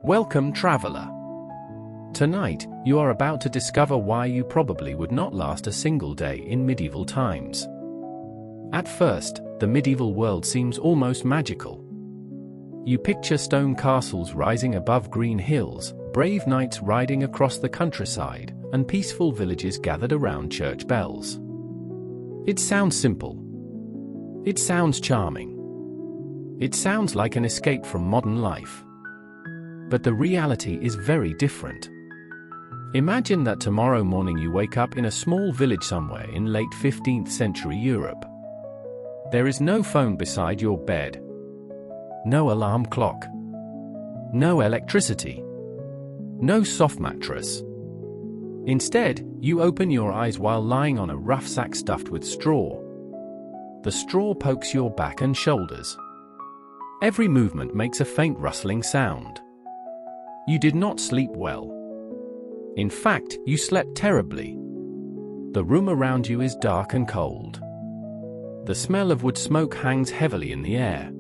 Welcome, traveler. Tonight, you are about to discover why you probably would not last a single day in medieval times. At first, the medieval world seems almost magical. You picture stone castles rising above green hills, brave knights riding across the countryside, and peaceful villages gathered around church bells. It sounds simple. It sounds charming. It sounds like an escape from modern life. But the reality is very different. Imagine that tomorrow morning you wake up in a small village somewhere in late 15th century Europe. There is no phone beside your bed. No alarm clock. No electricity. No soft mattress. Instead, you open your eyes while lying on a rough sack stuffed with straw. The straw pokes your back and shoulders. Every movement makes a faint rustling sound. You did not sleep well. In fact, you slept terribly. The room around you is dark and cold. The smell of wood smoke hangs heavily in the air.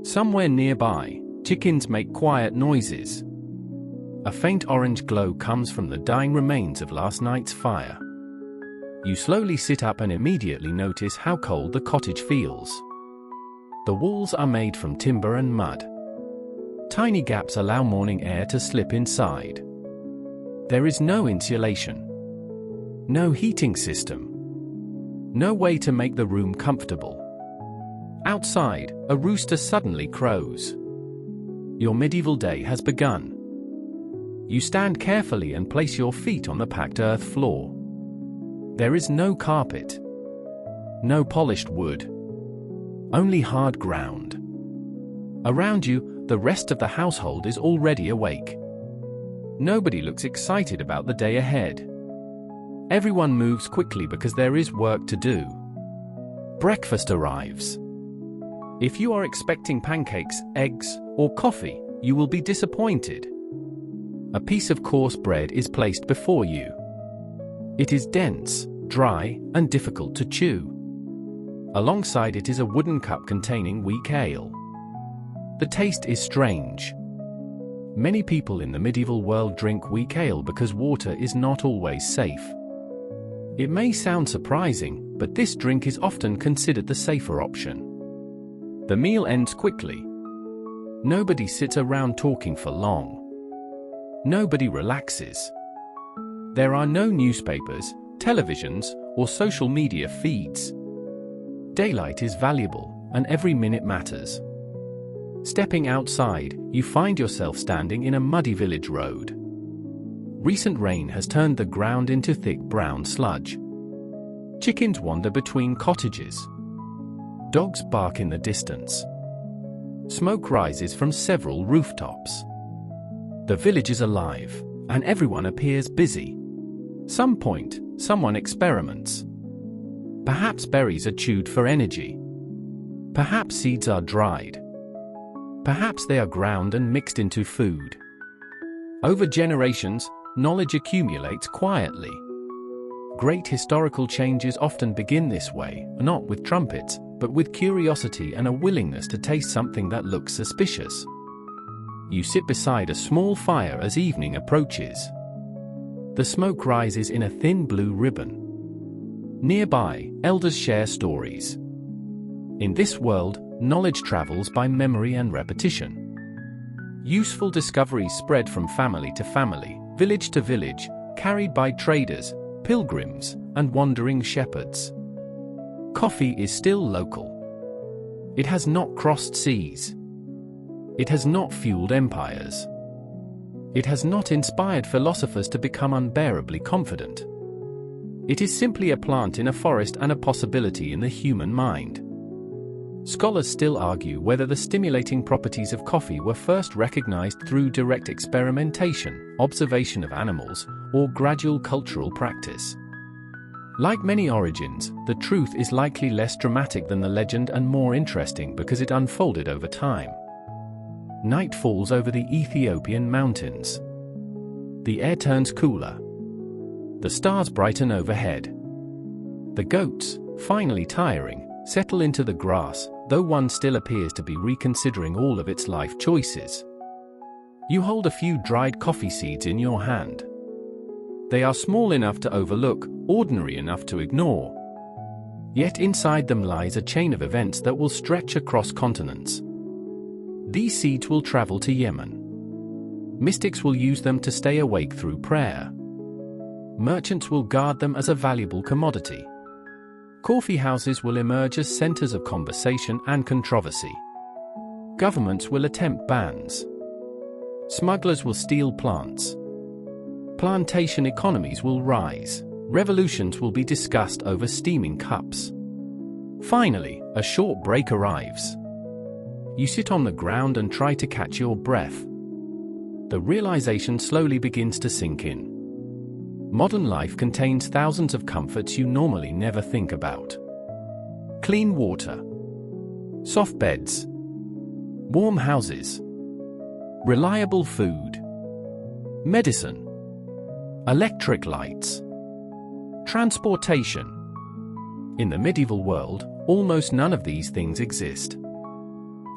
Somewhere nearby, chickens make quiet noises. A faint orange glow comes from the dying remains of last night's fire. You slowly sit up and immediately notice how cold the cottage feels. The walls are made from timber and mud. Tiny gaps allow morning air to slip inside. There is no insulation. No heating system. No way to make the room comfortable. Outside, a rooster suddenly crows. Your medieval day has begun. You stand carefully and place your feet on the packed earth floor. There is no carpet. No polished wood. Only hard ground. Around you, the rest of the household is already awake. Nobody looks excited about the day ahead. Everyone moves quickly because there is work to do. Breakfast arrives. If you are expecting pancakes, eggs, or coffee, you will be disappointed. A piece of coarse bread is placed before you. It is dense, dry, and difficult to chew. Alongside it is a wooden cup containing weak ale. The taste is strange. Many people in the medieval world drink weak ale because water is not always safe. It may sound surprising, but this drink is often considered the safer option. The meal ends quickly. Nobody sits around talking for long. Nobody relaxes. There are no newspapers, televisions, or social media feeds. Daylight is valuable, and every minute matters. Stepping outside, you find yourself standing in a muddy village road. Recent rain has turned the ground into thick brown sludge. Chickens wander between cottages. Dogs bark in the distance. Smoke rises from several rooftops. The village is alive, and everyone appears busy. Some point, someone experiments. Perhaps berries are chewed for energy. Perhaps seeds are dried. Perhaps they are ground and mixed into food. Over generations, knowledge accumulates quietly. Great historical changes often begin this way, not with trumpets, but with curiosity and a willingness to taste something that looks suspicious. You sit beside a small fire as evening approaches. The smoke rises in a thin blue ribbon. Nearby, elders share stories. In this world, knowledge travels by memory and repetition. Useful discoveries spread from family to family, village to village, carried by traders, pilgrims, and wandering shepherds. Coffee is still local. It has not crossed seas. It has not fueled empires. It has not inspired philosophers to become unbearably confident. It is simply a plant in a forest and a possibility in the human mind. Scholars still argue whether the stimulating properties of coffee were first recognized through direct experimentation, observation of animals, or gradual cultural practice. Like many origins, the truth is likely less dramatic than the legend and more interesting because it unfolded over time. Night falls over the Ethiopian mountains. The air turns cooler. The stars brighten overhead. The goats, finally tiring, settle into the grass, though one still appears to be reconsidering all of its life choices. You hold a few dried coffee seeds in your hand. They are small enough to overlook, ordinary enough to ignore. Yet inside them lies a chain of events that will stretch across continents. These seeds will travel to Yemen. Mystics will use them to stay awake through prayer. Merchants will guard them as a valuable commodity. Coffee houses will emerge as centers of conversation and controversy. Governments will attempt bans. Smugglers will steal plants. Plantation economies will rise. Revolutions will be discussed over steaming cups. Finally, a short break arrives. You sit on the ground and try to catch your breath. The realization slowly begins to sink in. Modern life contains thousands of comforts you normally never think about. Clean water. Soft beds. Warm houses. Reliable food. Medicine. Electric lights. Transportation. In the medieval world, almost none of these things exist.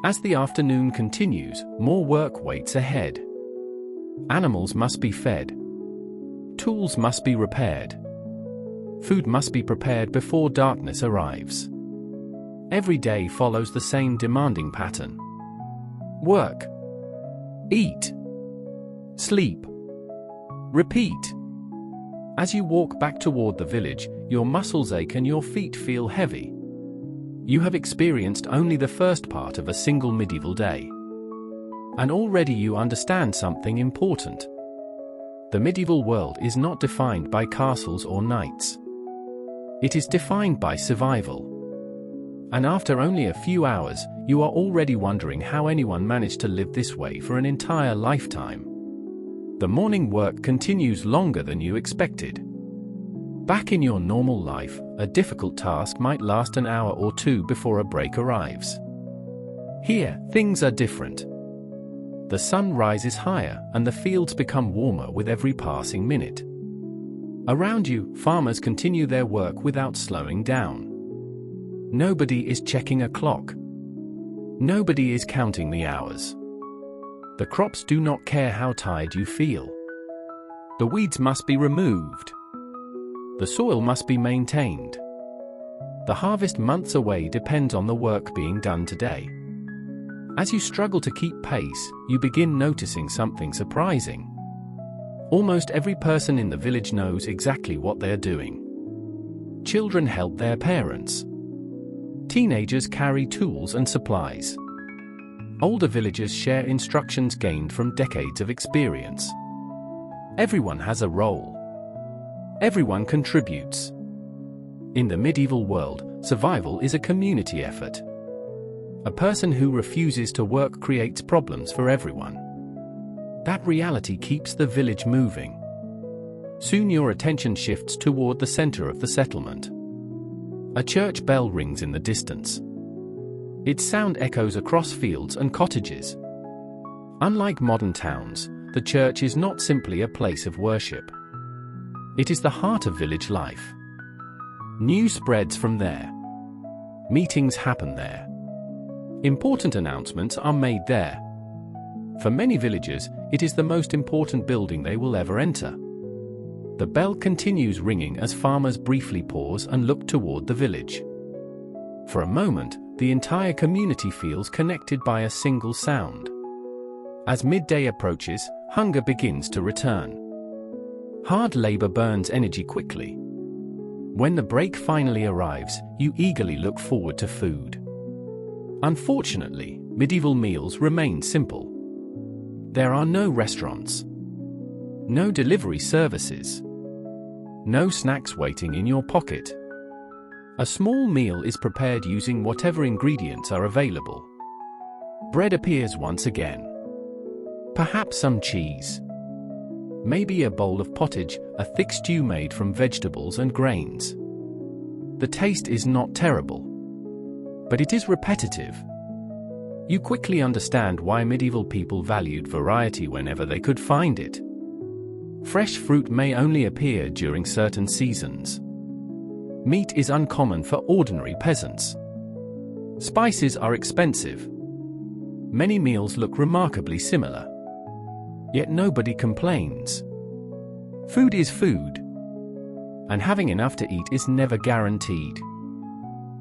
As the afternoon continues, more work waits ahead. Animals must be fed. Tools must be repaired. Food must be prepared before darkness arrives. Every day follows the same demanding pattern. Work. Eat. Sleep. Repeat. As you walk back toward the village, your muscles ache and your feet feel heavy. You have experienced only the first part of a single medieval day. And already you understand something important. The medieval world is not defined by castles or knights. It is defined by survival. And after only a few hours, you are already wondering how anyone managed to live this way for an entire lifetime. The morning work continues longer than you expected. Back in your normal life, a difficult task might last an hour or two before a break arrives. Here, things are different. The sun rises higher and the fields become warmer with every passing minute. Around you, farmers continue their work without slowing down. Nobody is checking a clock. Nobody is counting the hours. The crops do not care how tired you feel. The weeds must be removed. The soil must be maintained. The harvest months away depends on the work being done today. As you struggle to keep pace, you begin noticing something surprising. Almost every person in the village knows exactly what they're doing. Children help their parents. Teenagers carry tools and supplies. Older villagers share instructions gained from decades of experience. Everyone has a role. Everyone contributes. In the medieval world, survival is a community effort. A person who refuses to work creates problems for everyone. That reality keeps the village moving. Soon your attention shifts toward the center of the settlement. A church bell rings in the distance. Its sound echoes across fields and cottages. Unlike modern towns, the church is not simply a place of worship. It is the heart of village life. News spreads from there. Meetings happen there. Important announcements are made there. For many villagers, it is the most important building they will ever enter. The bell continues ringing as farmers briefly pause and look toward the village. For a moment, the entire community feels connected by a single sound. As midday approaches, hunger begins to return. Hard labor burns energy quickly. When the break finally arrives, you eagerly look forward to food. Unfortunately, medieval meals remain simple. There are no restaurants. No delivery services. No snacks waiting in your pocket. A small meal is prepared using whatever ingredients are available. Bread appears once again. Perhaps some cheese. Maybe a bowl of pottage, a thick stew made from vegetables and grains. The taste is not terrible, but it is repetitive. You quickly understand why medieval people valued variety whenever they could find it. Fresh fruit may only appear during certain seasons. Meat is uncommon for ordinary peasants. Spices are expensive. Many meals look remarkably similar. Yet nobody complains. Food is food, and having enough to eat is never guaranteed.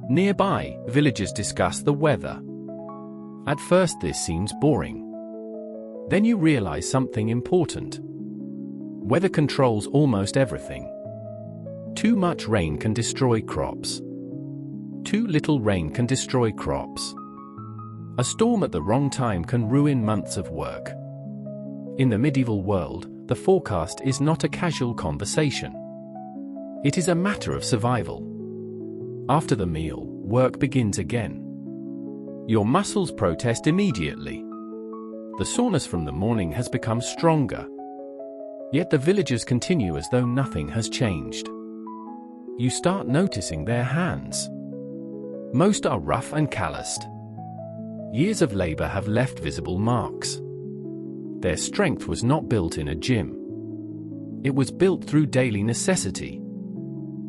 Nearby, villagers discuss the weather. At first this seems boring. Then you realize something important. Weather controls almost everything. Too much rain can destroy crops. Too little rain can destroy crops. A storm at the wrong time can ruin months of work. In the medieval world, the forecast is not a casual conversation. It is a matter of survival. After the meal, work begins again. Your muscles protest immediately. The soreness from the morning has become stronger. Yet the villagers continue as though nothing has changed. You start noticing their hands. Most are rough and calloused. Years of labor have left visible marks. Their strength was not built in a gym. It was built through daily necessity.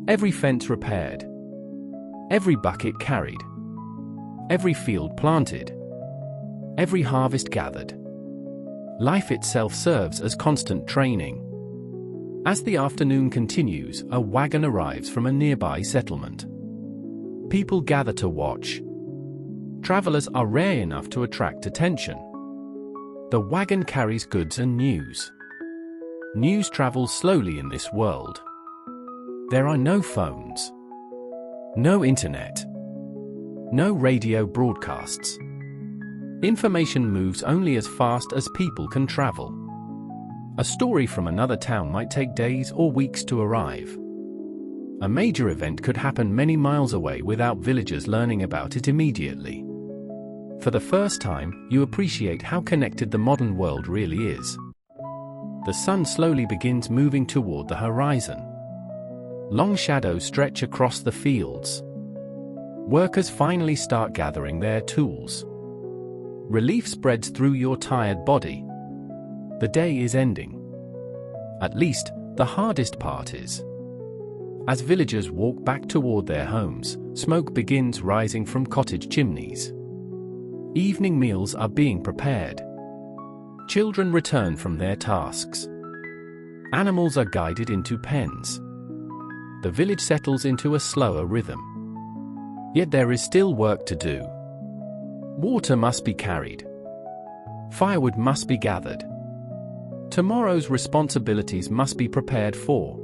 Every fence repaired. Every bucket carried. Every field planted. Every harvest gathered. Life itself serves as constant training. As the afternoon continues, a wagon arrives from a nearby settlement. People gather to watch. Travelers are rare enough to attract attention. The wagon carries goods and news. News travels slowly in this world. There are no phones. No internet. No radio broadcasts. Information moves only as fast as people can travel. A story from another town might take days or weeks to arrive. A major event could happen many miles away without villagers learning about it immediately. For the first time, you appreciate how connected the modern world really is. The sun slowly begins moving toward the horizon. Long shadows stretch across the fields. Workers finally start gathering their tools. Relief spreads through your tired body. The day is ending. At least, the hardest part is. As villagers walk back toward their homes, smoke begins rising from cottage chimneys. Evening meals are being prepared. Children return from their tasks. Animals are guided into pens. The village settles into a slower rhythm. Yet there is still work to do. Water must be carried. Firewood must be gathered. Tomorrow's responsibilities must be prepared for.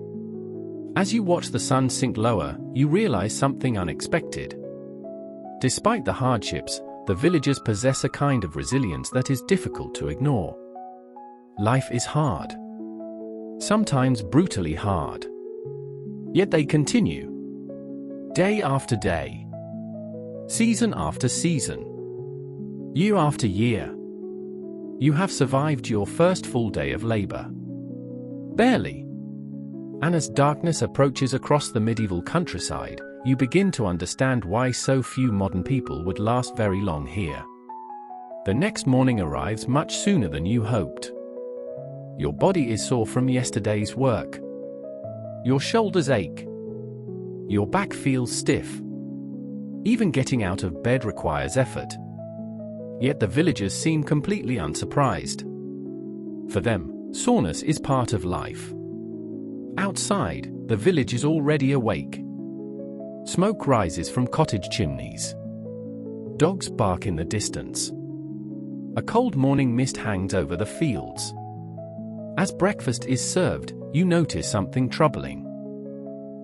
As you watch the sun sink lower, you realize something unexpected. Despite the hardships, the villagers possess a kind of resilience that is difficult to ignore. Life is hard. Sometimes brutally hard. Yet they continue. Day after day. Season after season. Year after year. You have survived your first full day of labor. Barely. And as darkness approaches across the medieval countryside, you begin to understand why so few modern people would last very long here. The next morning arrives much sooner than you hoped. Your body is sore from yesterday's work. Your shoulders ache. Your back feels stiff. Even getting out of bed requires effort. Yet the villagers seem completely unsurprised. For them, soreness is part of life. Outside, the village is already awake. Smoke rises from cottage chimneys. Dogs bark in the distance. A cold morning mist hangs over the fields. As breakfast is served, you notice something troubling.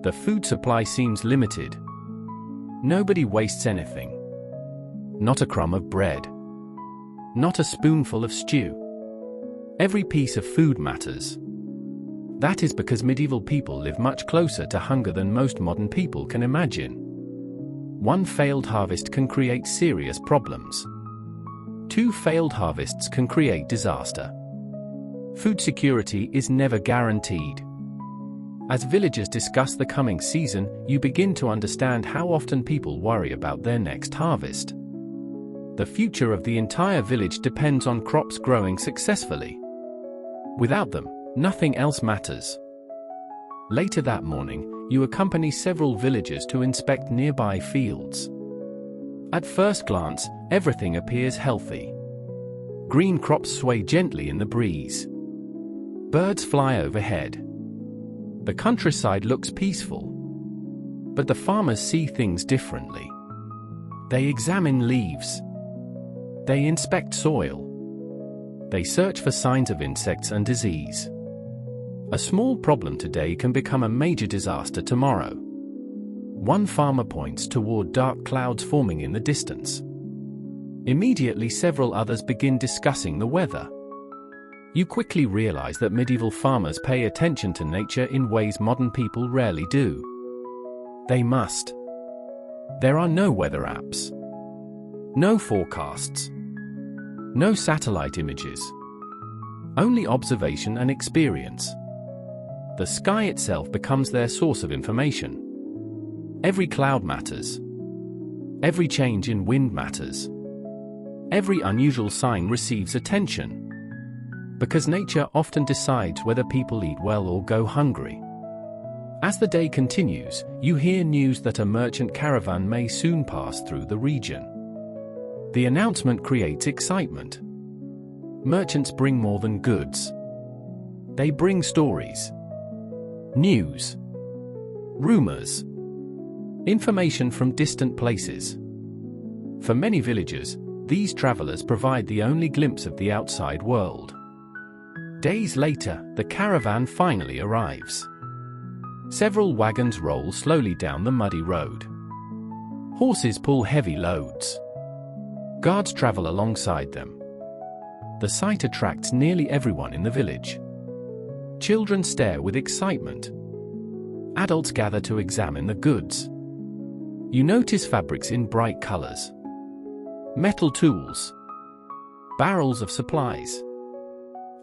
The food supply seems limited. Nobody wastes anything. Not a crumb of bread. Not a spoonful of stew. Every piece of food matters. That is because medieval people live much closer to hunger than most modern people can imagine. One failed harvest can create serious problems. 2 failed harvests can create disaster. Food security is never guaranteed. As villagers discuss the coming season, you begin to understand how often people worry about their next harvest. The future of the entire village depends on crops growing successfully. Without them, nothing else matters. Later that morning, you accompany several villagers to inspect nearby fields. At first glance, everything appears healthy. Green crops sway gently in the breeze. Birds fly overhead. The countryside looks peaceful. But the farmers see things differently. They examine leaves. They inspect soil. They search for signs of insects and disease. A small problem today can become a major disaster tomorrow. One farmer points toward dark clouds forming in the distance. Immediately, several others begin discussing the weather. You quickly realize that medieval farmers pay attention to nature in ways modern people rarely do. They must. There are no weather apps. No forecasts. No satellite images. Only observation and experience. The sky itself becomes their source of information. Every cloud matters. Every change in wind matters. Every unusual sign receives attention. Because nature often decides whether people eat well or go hungry. As the day continues, you hear news that a merchant caravan may soon pass through the region. The announcement creates excitement. Merchants bring more than goods. They bring stories, news, rumors, information from distant places. For many villagers, these travelers provide the only glimpse of the outside world. Days later, the caravan finally arrives. Several wagons roll slowly down the muddy road. Horses pull heavy loads. Guards travel alongside them. The sight attracts nearly everyone in the village. Children stare with excitement. Adults gather to examine the goods. You notice fabrics in bright colors. Metal tools. Barrels of supplies.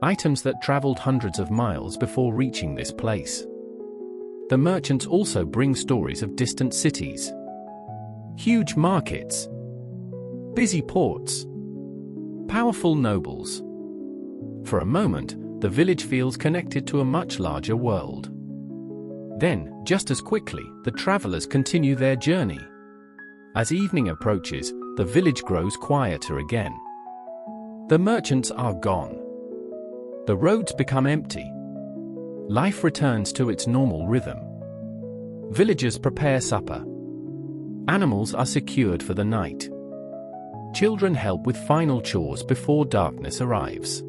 Items that traveled hundreds of miles before reaching this place. The merchants also bring stories of distant cities. Huge markets. Busy ports. Powerful nobles. For a moment, the village feels connected to a much larger world. Then, just as quickly, the travelers continue their journey. As evening approaches, the village grows quieter again. The merchants are gone. The roads become empty. Life returns to its normal rhythm. Villagers prepare supper. Animals are secured for the night. Children help with final chores before darkness arrives.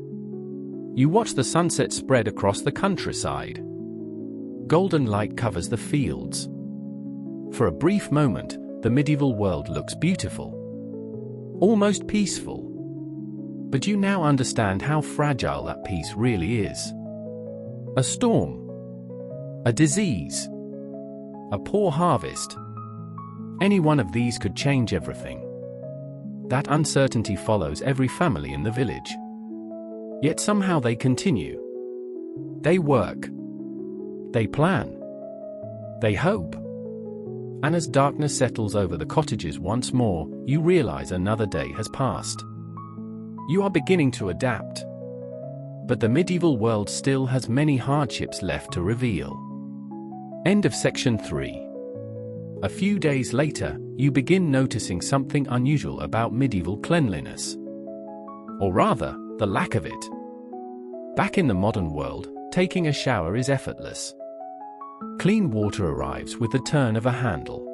You watch the sunset spread across the countryside. Golden light covers the fields. For a brief moment, the medieval world looks beautiful. Almost peaceful. But you now understand how fragile that peace really is. A storm. A disease. A poor harvest. Any one of these could change everything. That uncertainty follows every family in the village. Yet somehow they continue. They work. They plan. They hope. And as darkness settles over the cottages once more, you realize another day has passed. You are beginning to adapt. But the medieval world still has many hardships left to reveal. End of section 3. A few days later, you begin noticing something unusual about medieval cleanliness. Or rather, the lack of it. Back in the modern world, taking a shower is effortless. Clean water arrives with the turn of a handle.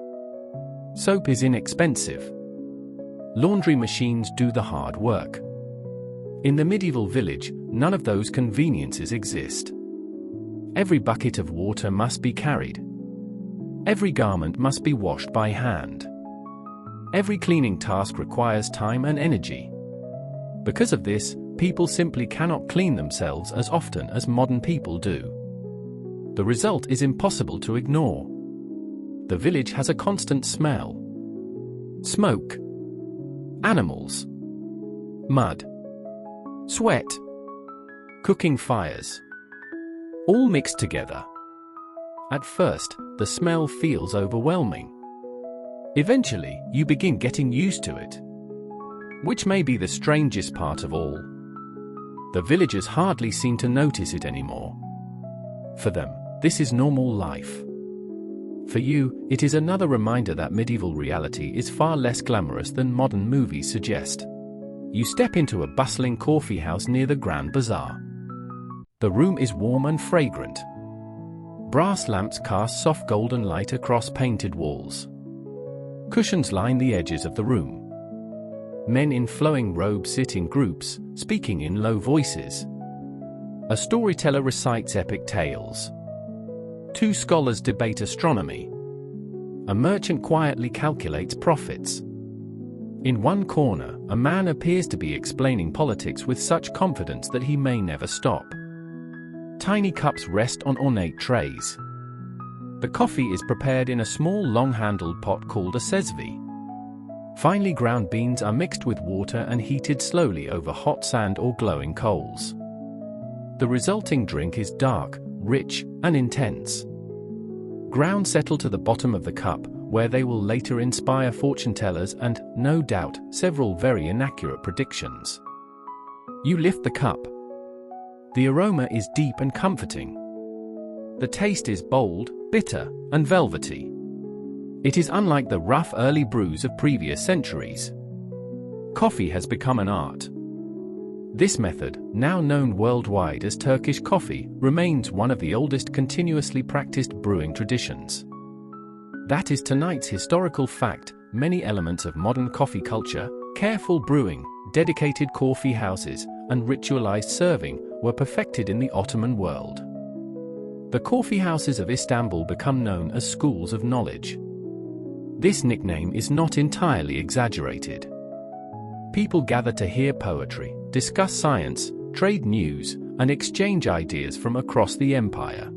Soap is inexpensive. Laundry machines do the hard work. In the medieval village, none of those conveniences exist. Every bucket of water must be carried. Every garment must be washed by hand. Every cleaning task requires time and energy. Because of this, people simply cannot clean themselves as often as modern people do. The result is impossible to ignore. The village has a constant smell. Smoke. Animals. Mud. Sweat. Cooking fires. All mixed together. At first, the smell feels overwhelming. Eventually, you begin getting used to it. Which may be the strangest part of all. The villagers hardly seem to notice it anymore. For them, this is normal life. For you, it is another reminder that medieval reality is far less glamorous than modern movies suggest. You step into a bustling coffee house near the Grand Bazaar. The room is warm and fragrant. Brass lamps cast soft golden light across painted walls. Cushions line the edges of the room. Men in flowing robes sit in groups, speaking in low voices. A storyteller recites epic tales. Two scholars debate astronomy. A merchant quietly calculates profits. In one corner, a man appears to be explaining politics with such confidence that he may never stop. Tiny cups rest on ornate trays. The coffee is prepared in a small long-handled pot called a sesvi. Finely ground beans are mixed with water and heated slowly over hot sand or glowing coals. The resulting drink is dark, rich, and intense. Grounds settle to the bottom of the cup, where they will later inspire fortune-tellers and, no doubt, several very inaccurate predictions. You lift the cup. The aroma is deep and comforting. The taste is bold, bitter, and velvety. It is unlike the rough early brews of previous centuries. Coffee has become an art. This method, now known worldwide as Turkish coffee, remains one of the oldest continuously practiced brewing traditions. That is tonight's historical fact. Many elements of modern coffee culture, careful brewing, dedicated coffee houses, and ritualized serving, were perfected in the Ottoman world. The coffee houses of Istanbul become known as schools of knowledge. This nickname is not entirely exaggerated. People gather to hear poetry, discuss science, trade news, and exchange ideas from across the empire.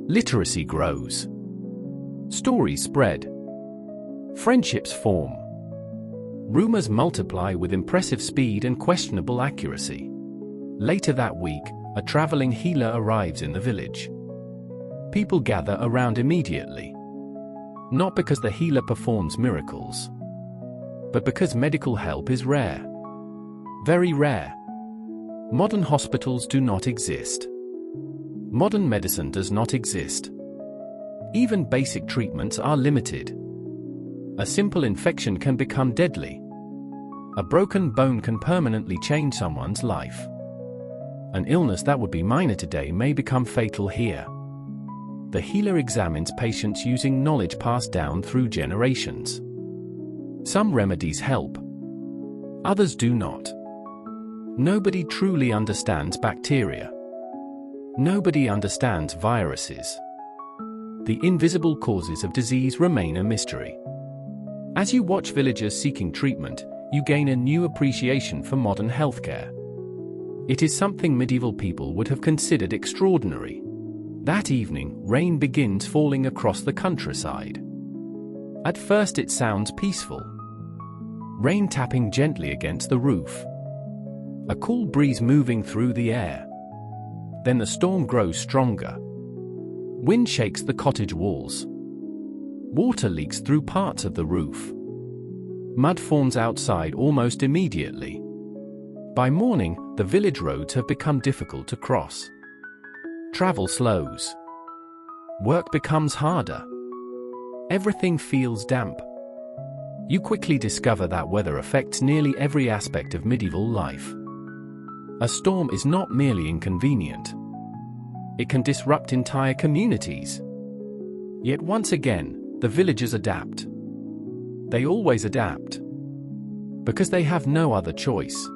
Literacy grows. Stories spread. Friendships form. Rumors multiply with impressive speed and questionable accuracy. Later that week, a traveling healer arrives in the village. People gather around immediately. Not because the healer performs miracles, but because medical help is rare. Very rare. Modern hospitals do not exist. Modern medicine does not exist. Even basic treatments are limited. A simple infection can become deadly. A broken bone can permanently change someone's life. An illness that would be minor today may become fatal here. The healer examines patients using knowledge passed down through generations. Some remedies help. Others do not. Nobody truly understands bacteria. Nobody understands viruses. The invisible causes of disease remain a mystery. As you watch villagers seeking treatment, you gain a new appreciation for modern healthcare. It is something medieval people would have considered extraordinary. That evening, rain begins falling across the countryside. At first it sounds peaceful. Rain tapping gently against the roof. A cool breeze moving through the air. Then the storm grows stronger. Wind shakes the cottage walls. Water leaks through parts of the roof. Mud forms outside almost immediately. By morning, the village roads have become difficult to cross. Travel slows. Work becomes harder. Everything feels damp. You quickly discover that weather affects nearly every aspect of medieval life. A storm is not merely inconvenient. It can disrupt entire communities. Yet once again, the villagers adapt. They always adapt. Because they have no other choice.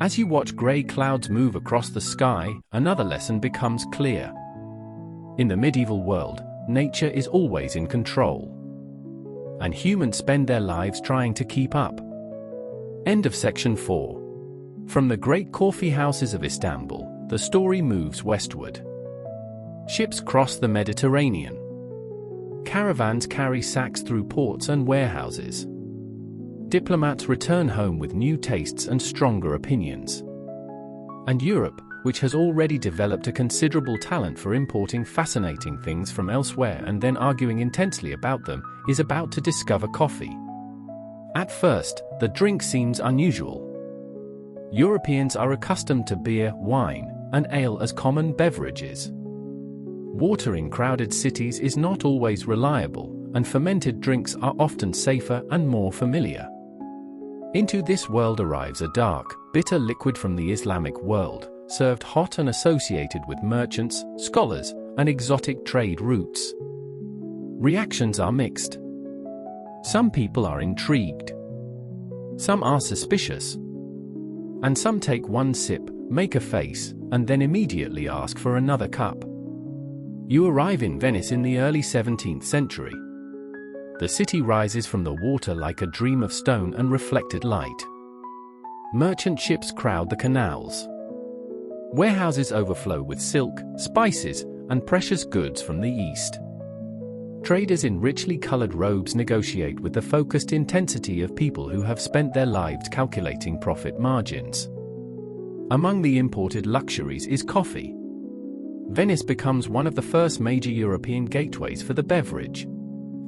As you watch grey clouds move across the sky, another lesson becomes clear. In the medieval world, nature is always in control. And humans spend their lives trying to keep up. End of section 4. From the great coffee houses of Istanbul, the story moves westward. Ships cross the Mediterranean. Caravans carry sacks through ports and warehouses. Diplomats return home with new tastes and stronger opinions. And Europe, which has already developed a considerable talent for importing fascinating things from elsewhere and then arguing intensely about them, is about to discover coffee. At first, the drink seems unusual. Europeans are accustomed to beer, wine, and ale as common beverages. Water in crowded cities is not always reliable, and fermented drinks are often safer and more familiar. Into this world arrives a dark, bitter liquid from the Islamic world, served hot and associated with merchants, scholars, and exotic trade routes. Reactions are mixed. Some people are intrigued. Some are suspicious. And some take one sip, make a face, and then immediately ask for another cup. You arrive in Venice in the early 17th century. The city rises from the water like a dream of stone and reflected light. Merchant ships crowd the canals. Warehouses overflow with silk, spices, and precious goods from the east. Traders in richly colored robes negotiate with the focused intensity of people who have spent their lives calculating profit margins. Among the imported luxuries is coffee. Venice becomes one of the first major European gateways for the beverage.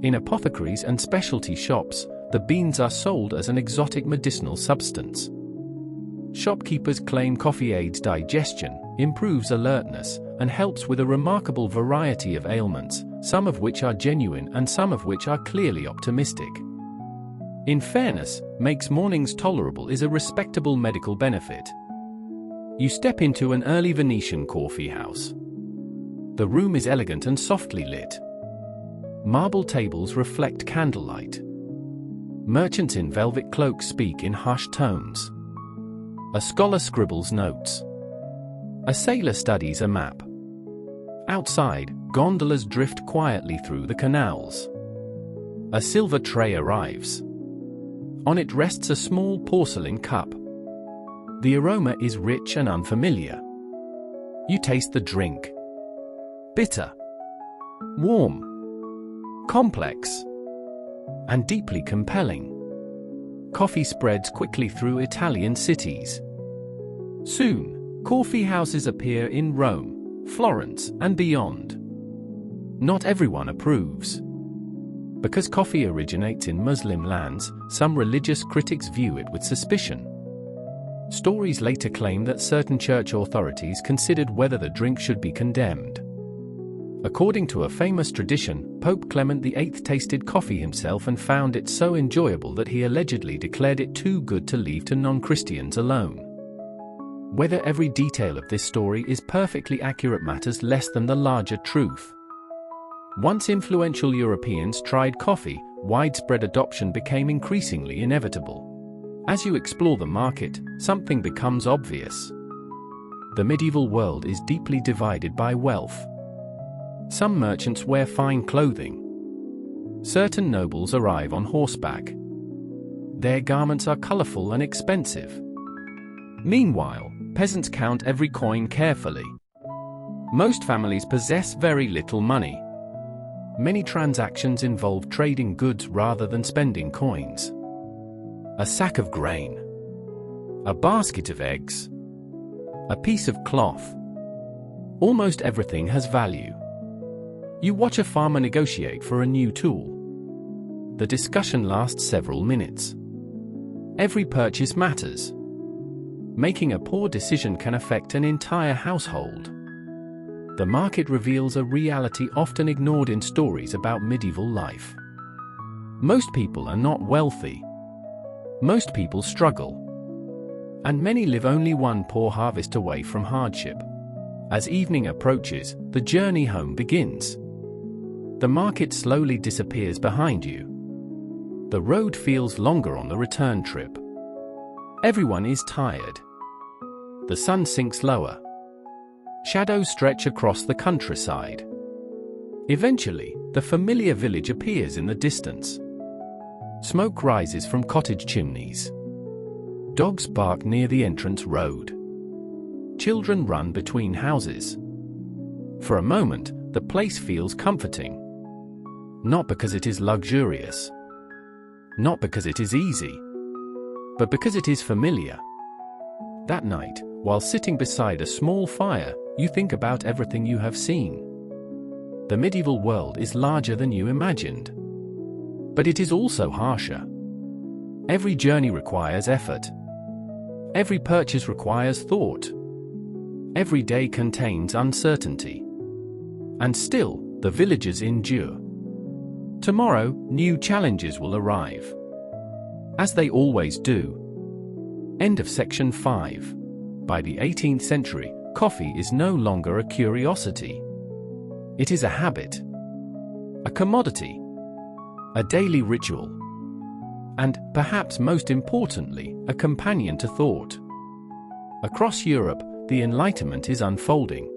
In apothecaries and specialty shops, the beans are sold as an exotic medicinal substance. Shopkeepers claim coffee aids digestion, improves alertness, and helps with a remarkable variety of ailments, some of which are genuine and some of which are clearly optimistic. In fairness, makes mornings tolerable is a respectable medical benefit. You step into an early Venetian coffee house. The room is elegant and softly lit. Marble tables reflect candlelight. Merchants in velvet cloaks speak in hushed tones. A scholar scribbles notes. A sailor studies a map. Outside, gondolas drift quietly through the canals. A silver tray arrives. On it rests a small porcelain cup. The aroma is rich and unfamiliar. You taste the drink. Bitter. Warm. Complex. And deeply compelling. Coffee spreads quickly through Italian cities. Soon, coffee houses appear in Rome, Florence, and beyond. Not everyone approves. Because coffee originates in Muslim lands, some religious critics view it with suspicion. Stories later claim that certain church authorities considered whether the drink should be condemned. According to a famous tradition, Pope Clement VIII tasted coffee himself and found it so enjoyable that he allegedly declared it too good to leave to non-Christians alone. Whether every detail of this story is perfectly accurate matters less than the larger truth. Once influential Europeans tried coffee, widespread adoption became increasingly inevitable. As you explore the market, something becomes obvious. The medieval world is deeply divided by wealth. Some merchants wear fine clothing. Certain nobles arrive on horseback. Their garments are colorful and expensive. Meanwhile, peasants count every coin carefully. Most families possess very little money. Many transactions involve trading goods rather than spending coins. A sack of grain. A basket of eggs. A piece of cloth. Almost everything has value. You watch a farmer negotiate for a new tool. The discussion lasts several minutes. Every purchase matters. Making a poor decision can affect an entire household. The market reveals a reality often ignored in stories about medieval life. Most people are not wealthy. Most people struggle. And many live only one poor harvest away from hardship. As evening approaches, the journey home begins. The market slowly disappears behind you. The road feels longer on the return trip. Everyone is tired. The sun sinks lower. Shadows stretch across the countryside. Eventually, the familiar village appears in the distance. Smoke rises from cottage chimneys. Dogs bark near the entrance road. Children run between houses. For a moment, the place feels comforting. Not because it is luxurious. Not because it is easy. But because it is familiar. That night, while sitting beside a small fire, you think about everything you have seen. The medieval world is larger than you imagined. But it is also harsher. Every journey requires effort. Every purchase requires thought. Every day contains uncertainty. And still, the villagers endure. Tomorrow, new challenges will arrive. As they always do. End of section 5. By the 18th century, coffee is no longer a curiosity. It is a habit, a commodity, a daily ritual, and, perhaps most importantly, a companion to thought. Across Europe, the Enlightenment is unfolding.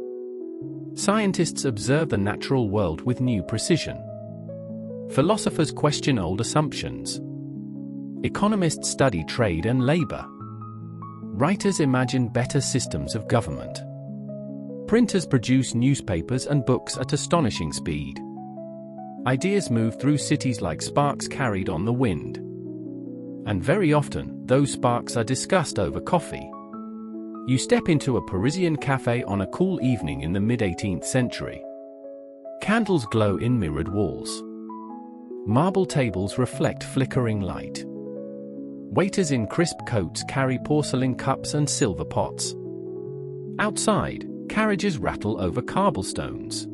Scientists observe the natural world with new precision. Philosophers question old assumptions. Economists study trade and labor. Writers imagine better systems of government. Printers produce newspapers and books at astonishing speed. Ideas move through cities like sparks carried on the wind. And very often, those sparks are discussed over coffee. You step into a Parisian cafe on a cool evening in the mid-18th century. Candles glow in mirrored walls. Marble tables reflect flickering light. Waiters in crisp coats carry porcelain cups and silver pots. Outside, carriages rattle over cobblestones.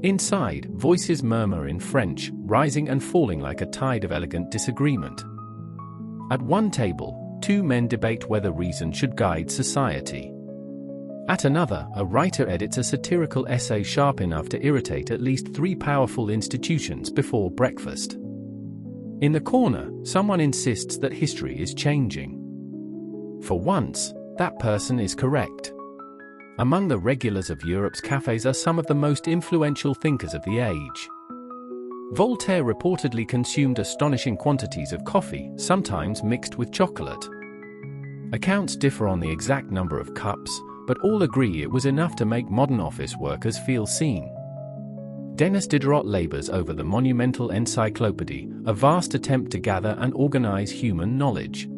Inside, voices murmur in French, rising and falling like a tide of elegant disagreement. At one table, two men debate whether reason should guide society. At another, a writer edits a satirical essay sharp enough to irritate at least three powerful institutions before breakfast. In the corner, someone insists that history is changing. For once, that person is correct. Among the regulars of Europe's cafes are some of the most influential thinkers of the age. Voltaire reportedly consumed astonishing quantities of coffee, sometimes mixed with chocolate. Accounts differ on the exact number of cups, but all agree it was enough to make modern office workers feel seen. Denis Diderot labors over the monumental Encyclopédie, a vast attempt to gather and organize human knowledge.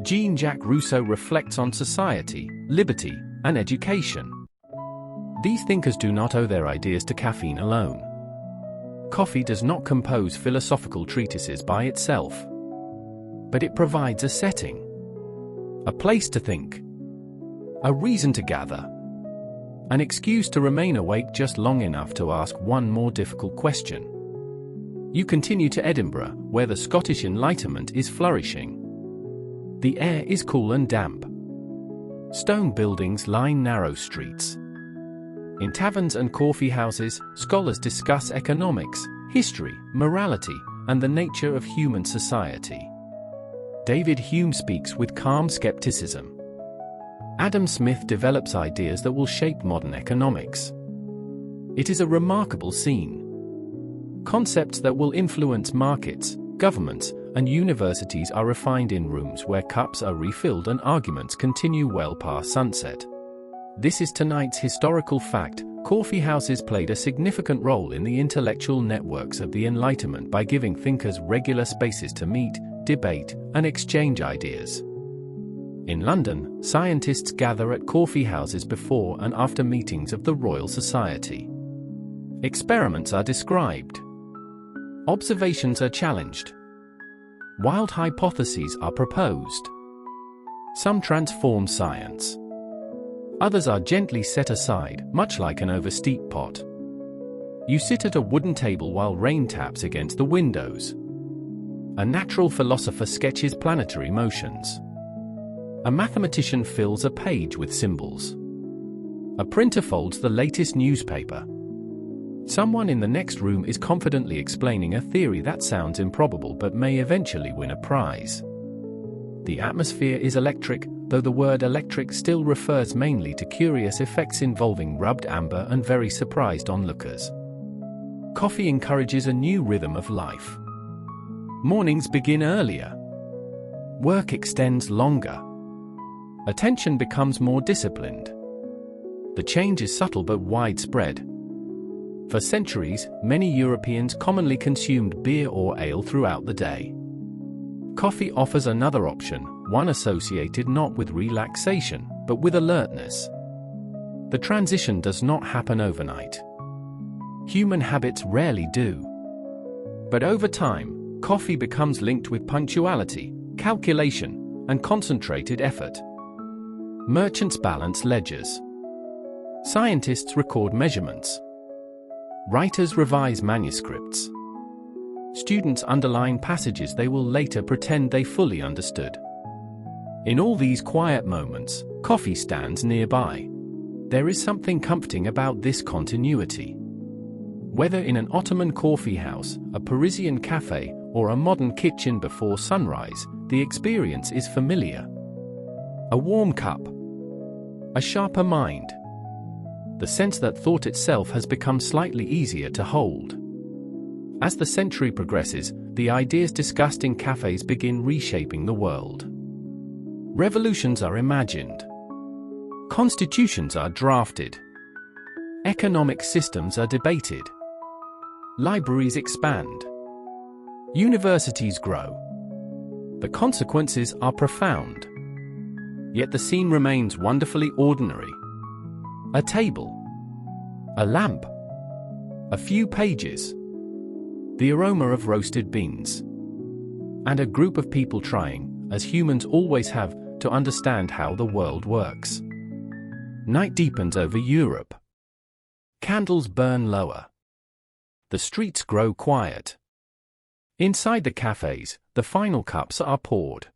Jean-Jacques Rousseau reflects on society, liberty, and education. These thinkers do not owe their ideas to caffeine alone. Coffee does not compose philosophical treatises by itself. But it provides a setting, a place to think, a reason to gather, an excuse to remain awake just long enough to ask one more difficult question. You continue to Edinburgh, where the Scottish Enlightenment is flourishing. The air is cool and damp. Stone buildings line narrow streets. In taverns and coffee houses, scholars discuss economics, history, morality, and the nature of human society. David Hume speaks with calm skepticism. Adam Smith develops ideas that will shape modern economics. It is a remarkable scene. Concepts that will influence markets, governments, and universities are refined in rooms where cups are refilled and arguments continue well past sunset. This is tonight's historical fact. Coffee houses played a significant role in the intellectual networks of the Enlightenment by giving thinkers regular spaces to meet, debate, and exchange ideas. In London, scientists gather at coffee houses before and after meetings of the Royal Society. Experiments are described. Observations are challenged. Wild hypotheses are proposed. Some transform science. Others are gently set aside, much like an oversteeped pot. You sit at a wooden table while rain taps against the windows. A natural philosopher sketches planetary motions. A mathematician fills a page with symbols. A printer folds the latest newspaper. Someone in the next room is confidently explaining a theory that sounds improbable but may eventually win a prize. The atmosphere is electric, though the word electric still refers mainly to curious effects involving rubbed amber and very surprised onlookers. Coffee encourages a new rhythm of life. Mornings begin earlier. Work extends longer. Attention becomes more disciplined. The change is subtle but widespread. For centuries, many Europeans commonly consumed beer or ale throughout the day. Coffee offers another option, one associated not with relaxation, but with alertness. The transition does not happen overnight. Human habits rarely do. But over time, coffee becomes linked with punctuality, calculation, and concentrated effort. Merchants balance ledgers. Scientists record measurements. Writers revise manuscripts. Students underline passages they will later pretend they fully understood. In all these quiet moments, coffee stands nearby. There is something comforting about this continuity. Whether in an Ottoman coffee house, a Parisian cafe, or a modern kitchen before sunrise, the experience is familiar. A warm cup. A sharper mind. The sense that thought itself has become slightly easier to hold. As the century progresses, the ideas discussed in cafes begin reshaping the world. Revolutions are imagined. Constitutions are drafted. Economic systems are debated. Libraries expand. Universities grow. The consequences are profound. Yet the scene remains wonderfully ordinary. A table. A lamp. A few pages. The aroma of roasted beans. And a group of people trying, as humans always have, to understand how the world works. Night deepens over Europe. Candles burn lower. The streets grow quiet. Inside the cafes, the final cups are poured.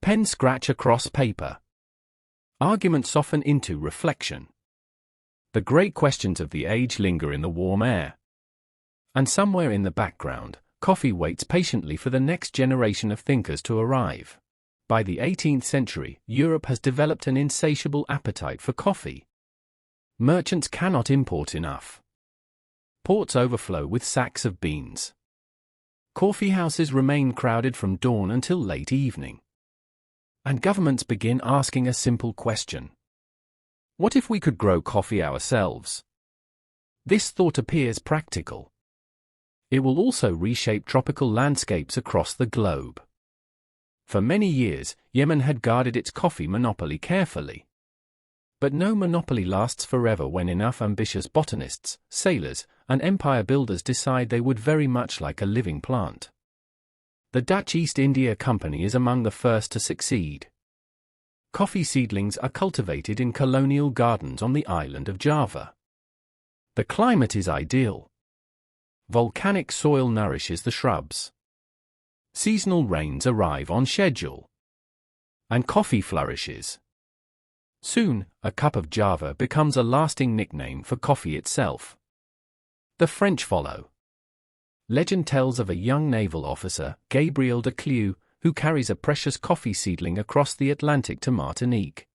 Pens scratch across paper. Arguments soften into reflection. The great questions of the age linger in the warm air. And somewhere in the background, coffee waits patiently for the next generation of thinkers to arrive. By the 18th century, Europe has developed an insatiable appetite for coffee. Merchants cannot import enough. Ports overflow with sacks of beans. Coffeehouses remain crowded from dawn until late evening. And governments begin asking a simple question. What if we could grow coffee ourselves? This thought appears practical. It will also reshape tropical landscapes across the globe. For many years, Yemen had guarded its coffee monopoly carefully. But no monopoly lasts forever when enough ambitious botanists, sailors, and empire builders decide they would very much like a living plant. The Dutch East India Company is among the first to succeed. Coffee seedlings are cultivated in colonial gardens on the island of Java. The climate is ideal. Volcanic soil nourishes the shrubs. Seasonal rains arrive on schedule. And coffee flourishes. Soon, a cup of Java becomes a lasting nickname for coffee itself. The French follow. Legend tells of a young naval officer, Gabriel de Clew, who carries a precious coffee seedling across the Atlantic to Martinique.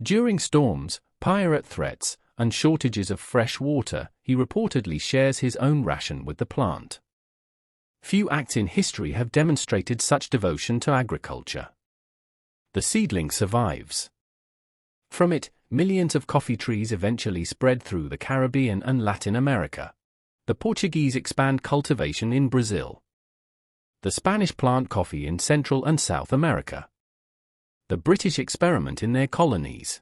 During storms, pirate threats, and shortages of fresh water, he reportedly shares his own ration with the plant. Few acts in history have demonstrated such devotion to agriculture. The seedling survives. From it, millions of coffee trees eventually spread through the Caribbean and Latin America. The Portuguese expand cultivation in Brazil. The Spanish plant coffee in Central and South America. The British experiment in their colonies.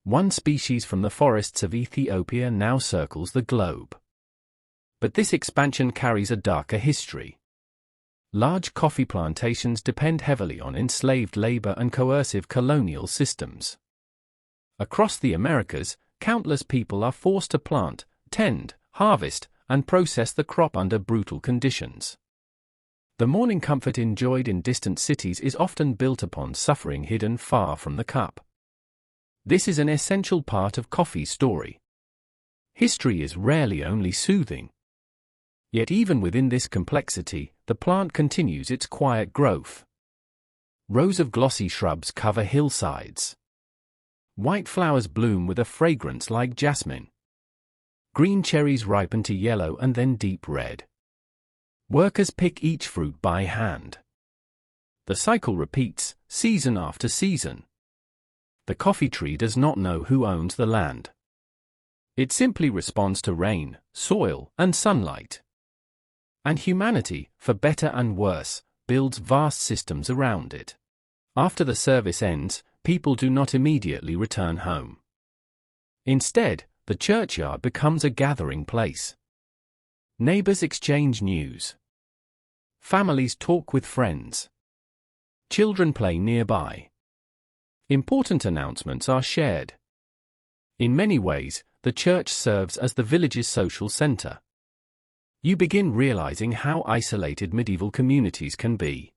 One species from the forests of Ethiopia now circles the globe. But this expansion carries a darker history. Large coffee plantations depend heavily on enslaved labor and coercive colonial systems. Across the Americas, countless people are forced to plant, tend, harvest, and process the crop under brutal conditions. The morning comfort enjoyed in distant cities is often built upon suffering hidden far from the cup. This is an essential part of coffee's story. History is rarely only soothing. Yet even within this complexity, the plant continues its quiet growth. Rows of glossy shrubs cover hillsides. White flowers bloom with a fragrance like jasmine. Green cherries ripen to yellow and then deep red. Workers pick each fruit by hand. The cycle repeats, season after season. The coffee tree does not know who owns the land. It simply responds to rain, soil, and sunlight. And humanity, for better and worse, builds vast systems around it. After the service ends, people do not immediately return home. Instead, the churchyard becomes a gathering place. Neighbors exchange news. Families talk with friends. Children play nearby. Important announcements are shared. In many ways, the church serves as the village's social center. You begin realizing how isolated medieval communities can be.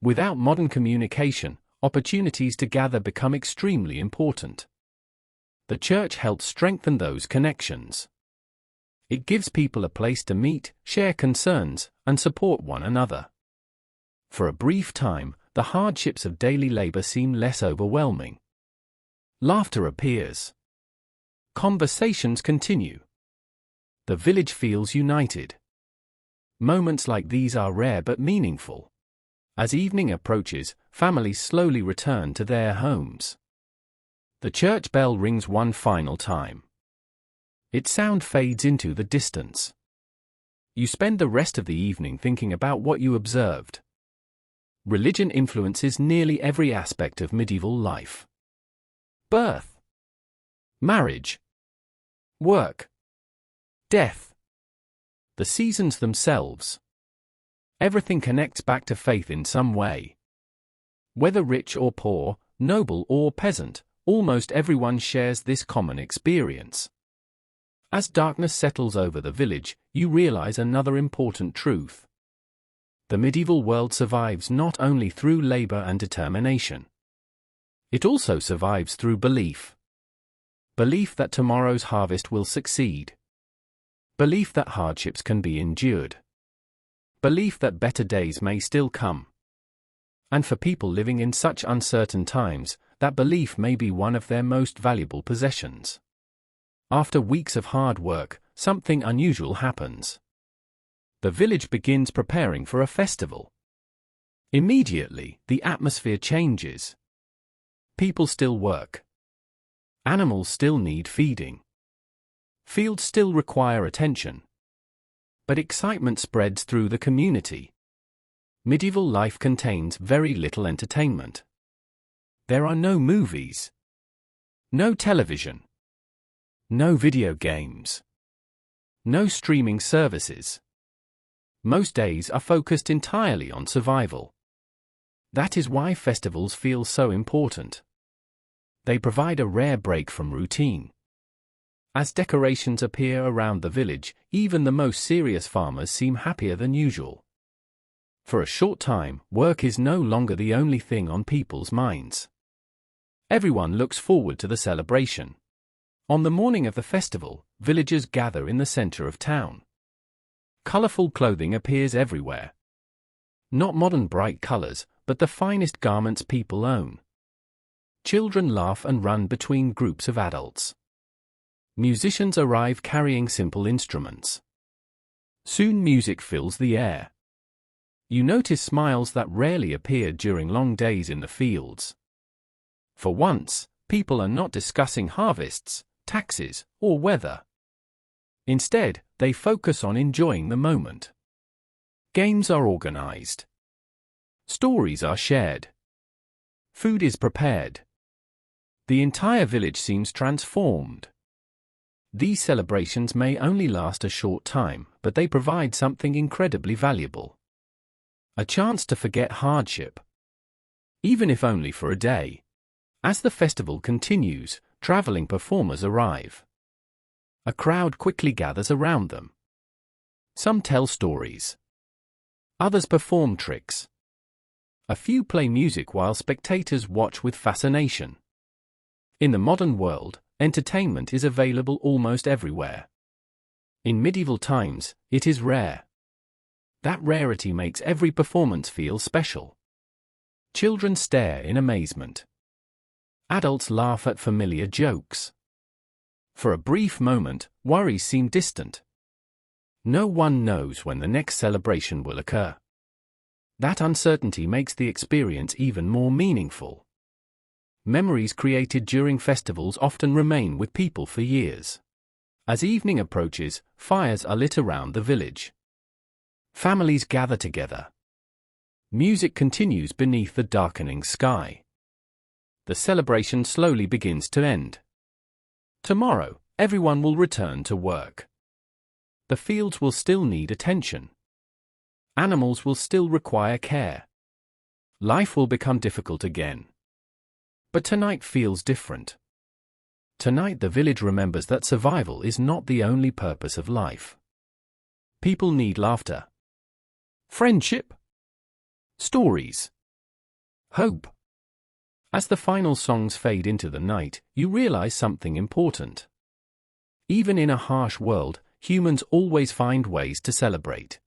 Without modern communication, opportunities to gather become extremely important. The church helps strengthen those connections. It gives people a place to meet, share concerns, and support one another. For a brief time, the hardships of daily labor seem less overwhelming. Laughter appears. Conversations continue. The village feels united. Moments like these are rare but meaningful. As evening approaches, families slowly return to their homes. The church bell rings one final time. Its sound fades into the distance. You spend the rest of the evening thinking about what you observed. Religion influences nearly every aspect of medieval life. Birth, marriage, work, death, the seasons themselves. Everything connects back to faith in some way. Whether rich or poor, noble or peasant, almost everyone shares this common experience. As darkness settles over the village, you realize another important truth. The medieval world survives not only through labor and determination. It also survives through belief. Belief that tomorrow's harvest will succeed. Belief that hardships can be endured. Belief that better days may still come. And for people living in such uncertain times, that belief may be one of their most valuable possessions. After weeks of hard work, something unusual happens. The village begins preparing for a festival. Immediately, the atmosphere changes. People still work. Animals still need feeding. Fields still require attention. But excitement spreads through the community. Medieval life contains very little entertainment. There are no movies. No television. No video games. No streaming services. Most days are focused entirely on survival. That is why festivals feel so important. They provide a rare break from routine. As decorations appear around the village, even the most serious farmers seem happier than usual. For a short time, work is no longer the only thing on people's minds. Everyone looks forward to the celebration. On the morning of the festival, villagers gather in the center of town. Colorful clothing appears everywhere. Not modern bright colors, but the finest garments people own. Children laugh and run between groups of adults. Musicians arrive carrying simple instruments. Soon music fills the air. You notice smiles that rarely appear during long days in the fields. For once, people are not discussing harvests, taxes, or weather. Instead, they focus on enjoying the moment. Games are organized. Stories are shared. Food is prepared. The entire village seems transformed. These celebrations may only last a short time, but they provide something incredibly valuable. A chance to forget hardship. Even if only for a day. As the festival continues, traveling performers arrive. A crowd quickly gathers around them. Some tell stories. Others perform tricks. A few play music while spectators watch with fascination. In the modern world, entertainment is available almost everywhere. In medieval times, it is rare. That rarity makes every performance feel special. Children stare in amazement. Adults laugh at familiar jokes. For a brief moment, worries seem distant. No one knows when the next celebration will occur. That uncertainty makes the experience even more meaningful. Memories created during festivals often remain with people for years. As evening approaches, fires are lit around the village. Families gather together. Music continues beneath the darkening sky. The celebration slowly begins to end. Tomorrow, everyone will return to work. The fields will still need attention. Animals will still require care. Life will become difficult again. But tonight feels different. Tonight the village remembers that survival is not the only purpose of life. People need laughter, friendship, stories, Hope. As the final songs fade into the night, you realize something important. Even in a harsh world, humans always find ways to celebrate.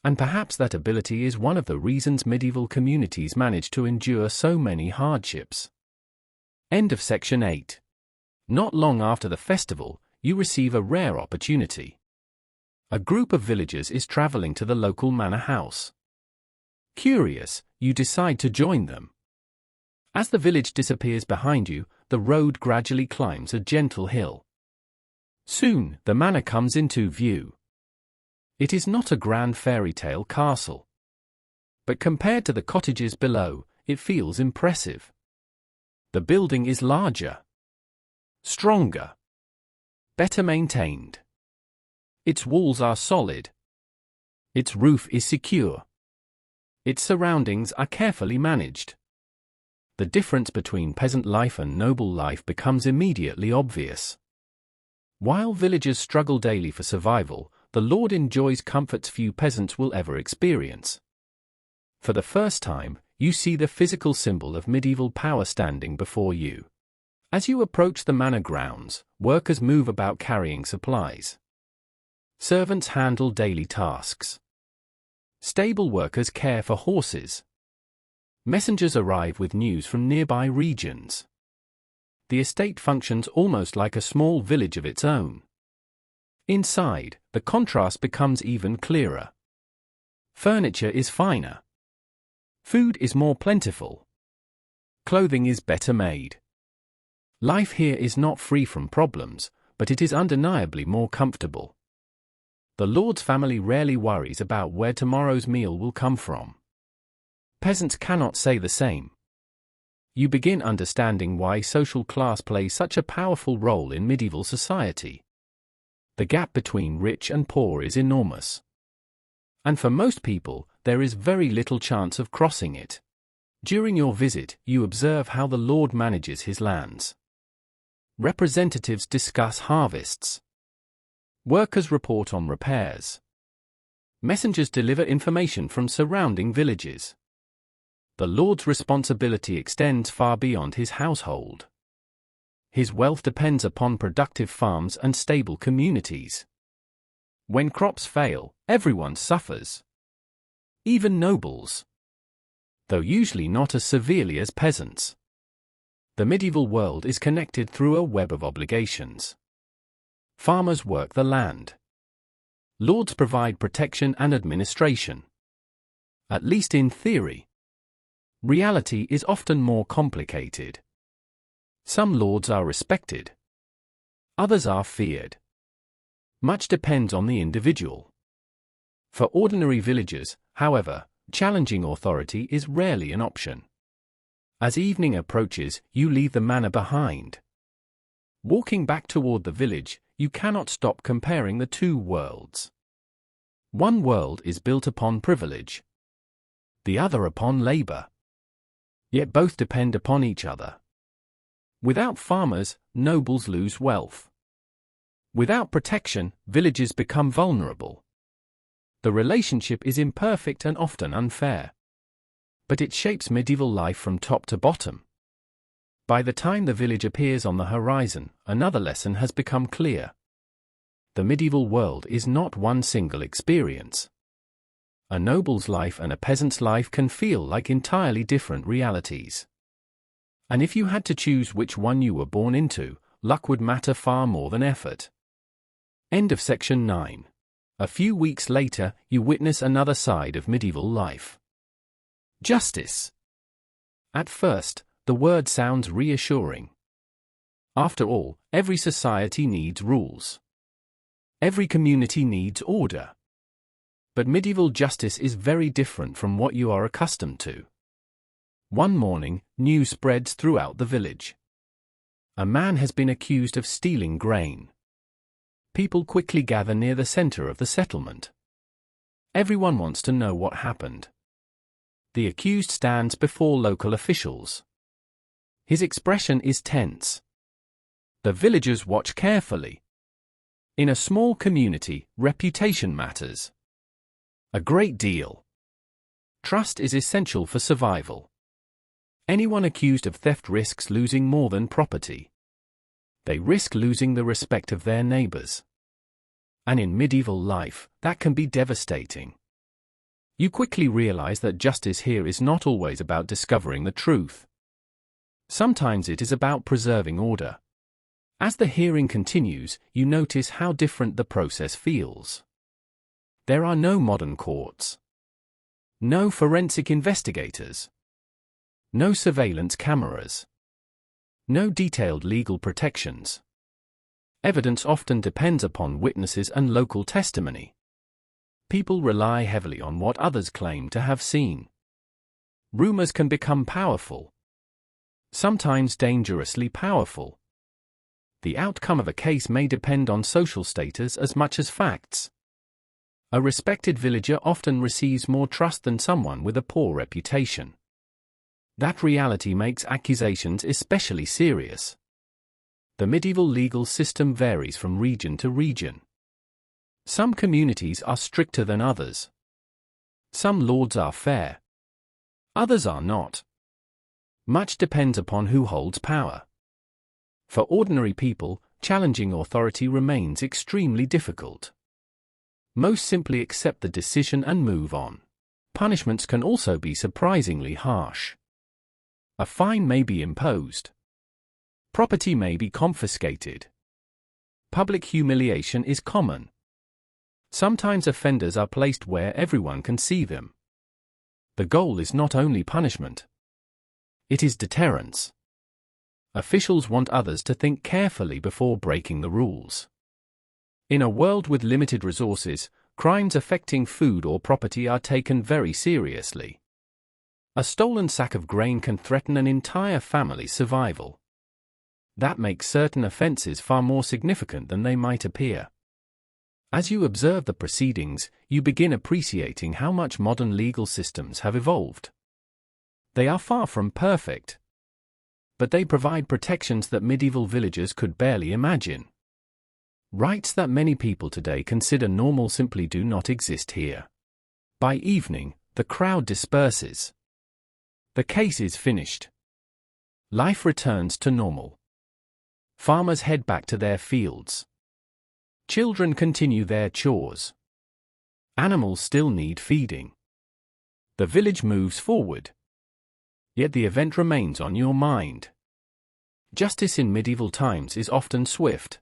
And perhaps that ability is one of the reasons medieval communities managed to endure so many hardships. End of section 8. Not long after the festival, you receive a rare opportunity. A group of villagers is traveling to the local manor house. Curious, you decide to join them. As the village disappears behind you, the road gradually climbs a gentle hill. Soon, the manor comes into view. It is not a grand fairy tale castle. But compared to the cottages below, it feels impressive. The building is larger, stronger, better maintained. Its walls are solid. Its roof is secure. Its surroundings are carefully managed. The difference between peasant life and noble life becomes immediately obvious. While villagers struggle daily for survival, the lord enjoys comforts few peasants will ever experience. For the first time, you see the physical symbol of medieval power standing before you. As you approach the manor grounds, workers move about carrying supplies. Servants handle daily tasks. Stable workers care for horses. Messengers arrive with news from nearby regions. The estate functions almost like a small village of its own. Inside, the contrast becomes even clearer. Furniture is finer. Food is more plentiful. Clothing is better made. Life here is not free from problems, but it is undeniably more comfortable. The lord's family rarely worries about where tomorrow's meal will come from. Peasants cannot say the same. You begin understanding why social class plays such a powerful role in medieval society. The gap between rich and poor is enormous. And for most people, there is very little chance of crossing it. During your visit, you observe how the lord manages his lands. Representatives discuss harvests. Workers report on repairs. Messengers deliver information from surrounding villages. The lord's responsibility extends far beyond his household. His wealth depends upon productive farms and stable communities. When crops fail, everyone suffers. Even nobles. Though usually not as severely as peasants. The medieval world is connected through a web of obligations. Farmers work the land. Lords provide protection and administration. At least in theory. Reality is often more complicated. Some lords are respected. Others are feared. Much depends on the individual. For ordinary villagers, however, challenging authority is rarely an option. As evening approaches, you leave the manor behind. Walking back toward the village, you cannot stop comparing the two worlds. One world is built upon privilege. The other upon labor. Yet both depend upon each other. Without farmers, nobles lose wealth. Without protection, villages become vulnerable. The relationship is imperfect and often unfair. But it shapes medieval life from top to bottom. By the time the village appears on the horizon, another lesson has become clear. The medieval world is not one single experience. A noble's life and a peasant's life can feel like entirely different realities. And if you had to choose which one you were born into, luck would matter far more than effort. End of section 9. A few weeks later, you witness another side of medieval life. Justice. At first, the word sounds reassuring. After all, every society needs rules. Every community needs order. But medieval justice is very different from what you are accustomed to. One morning, news spreads throughout the village. A man has been accused of stealing grain. People quickly gather near the center of the settlement. Everyone wants to know what happened. The accused stands before local officials. His expression is tense. The villagers watch carefully. In a small community, reputation matters a great deal. Trust is essential for survival. Anyone accused of theft risks losing more than property. They risk losing the respect of their neighbors. And in medieval life, that can be devastating. You quickly realize that justice here is not always about discovering the truth. Sometimes it is about preserving order. As the hearing continues, you notice how different the process feels. There are no modern courts. No forensic investigators. No surveillance cameras. No detailed legal protections. Evidence often depends upon witnesses and local testimony. People rely heavily on what others claim to have seen. Rumors can become powerful. Sometimes dangerously powerful. The outcome of a case may depend on social status as much as facts. A respected villager often receives more trust than someone with a poor reputation. That reality makes accusations especially serious. The medieval legal system varies from region to region. Some communities are stricter than others. Some lords are fair. Others are not. Much depends upon who holds power. For ordinary people, challenging authority remains extremely difficult. Most simply accept the decision and move on. Punishments can also be surprisingly harsh. A fine may be imposed. Property may be confiscated. Public humiliation is common. Sometimes offenders are placed where everyone can see them. The goal is not only punishment. It is deterrence. Officials want others to think carefully before breaking the rules. In a world with limited resources, crimes affecting food or property are taken very seriously. A stolen sack of grain can threaten an entire family's survival. That makes certain offenses far more significant than they might appear. As you observe the proceedings, you begin appreciating how much modern legal systems have evolved. They are far from perfect, but they provide protections that medieval villagers could barely imagine. Rights that many people today consider normal simply do not exist here. By evening, the crowd disperses. The case is finished. Life returns to normal. Farmers head back to their fields. Children continue their chores. Animals still need feeding. The village moves forward. Yet the event remains on your mind. Justice in medieval times is often swift.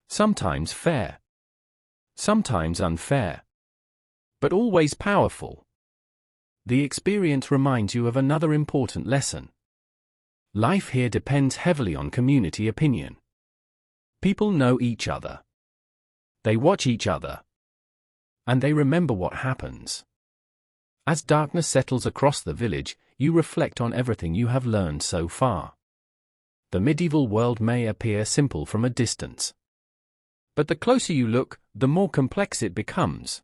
Sometimes fair. Sometimes unfair. But always powerful. The experience reminds you of another important lesson. Life here depends heavily on community opinion. People know each other. They watch each other. And they remember what happens. As darkness settles across the village, you reflect on everything you have learned so far. The medieval world may appear simple from a distance. But the closer you look, the more complex it becomes.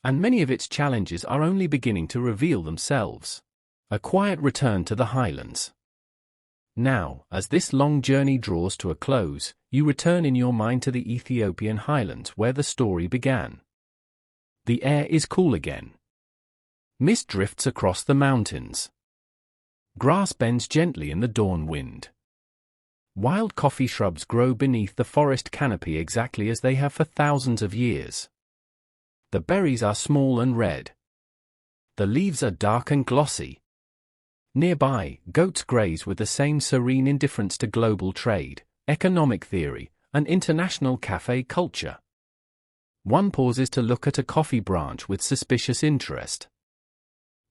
And many of its challenges are only beginning to reveal themselves. A quiet return to the highlands. Now, as this long journey draws to a close, you return in your mind to the Ethiopian highlands where the story began. The air is cool again. Mist drifts across the mountains. Grass bends gently in the dawn wind. Wild coffee shrubs grow beneath the forest canopy exactly as they have for thousands of years. The berries are small and red. The leaves are dark and glossy. Nearby, goats graze with the same serene indifference to global trade, economic theory, and international cafe culture. One pauses to look at a coffee branch with suspicious interest.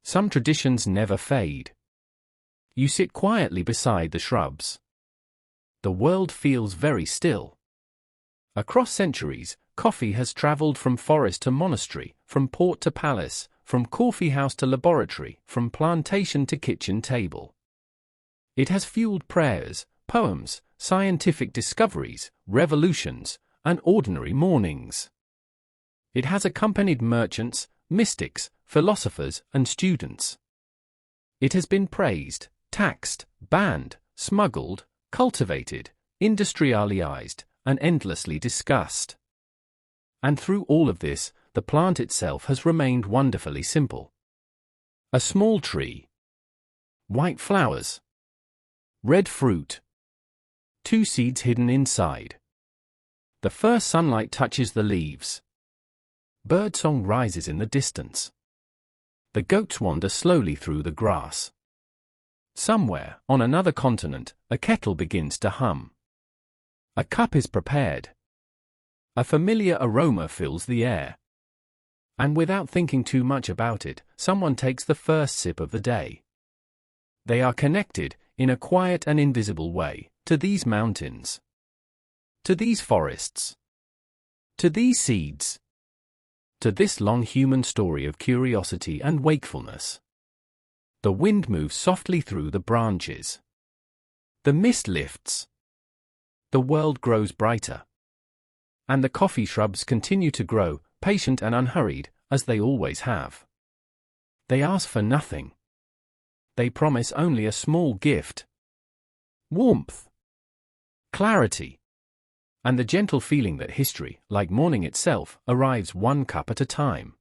Some traditions never fade. You sit quietly beside the shrubs. The world feels very still. Across centuries, coffee has traveled from forest to monastery, from port to palace, from coffee house to laboratory, from plantation to kitchen table. It has fueled prayers, poems, scientific discoveries, revolutions, and ordinary mornings. It has accompanied merchants, mystics, philosophers, and students. It has been praised, taxed, banned, smuggled, cultivated, industrialized, and endlessly discussed. And through all of this, the plant itself has remained wonderfully simple. A small tree. White flowers. Red fruit. 2 seeds hidden inside. The first sunlight touches the leaves. Birdsong rises in the distance. The goats wander slowly through the grass. Somewhere, on another continent, a kettle begins to hum. A cup is prepared. A familiar aroma fills the air. And without thinking too much about it, someone takes the first sip of the day. They are connected, in a quiet and invisible way, to these mountains, to these forests, to these seeds, to this long human story of curiosity and wakefulness. The wind moves softly through the branches. The mist lifts. The world grows brighter. And the coffee shrubs continue to grow, patient and unhurried, as they always have. They ask for nothing. They promise only a small gift. Warmth. Clarity. And the gentle feeling that history, like morning itself, arrives one cup at a time.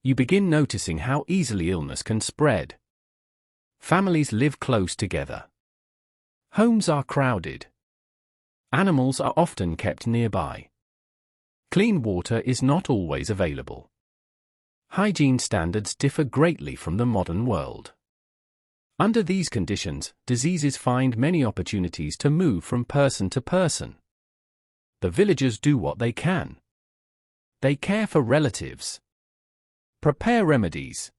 You begin noticing how easily illness can spread. Families live close together. Homes are crowded. Animals are often kept nearby. Clean water is not always available. Hygiene standards differ greatly from the modern world. Under these conditions, diseases find many opportunities to move from person to person. The villagers do what they can. They care for relatives. Prepare remedies.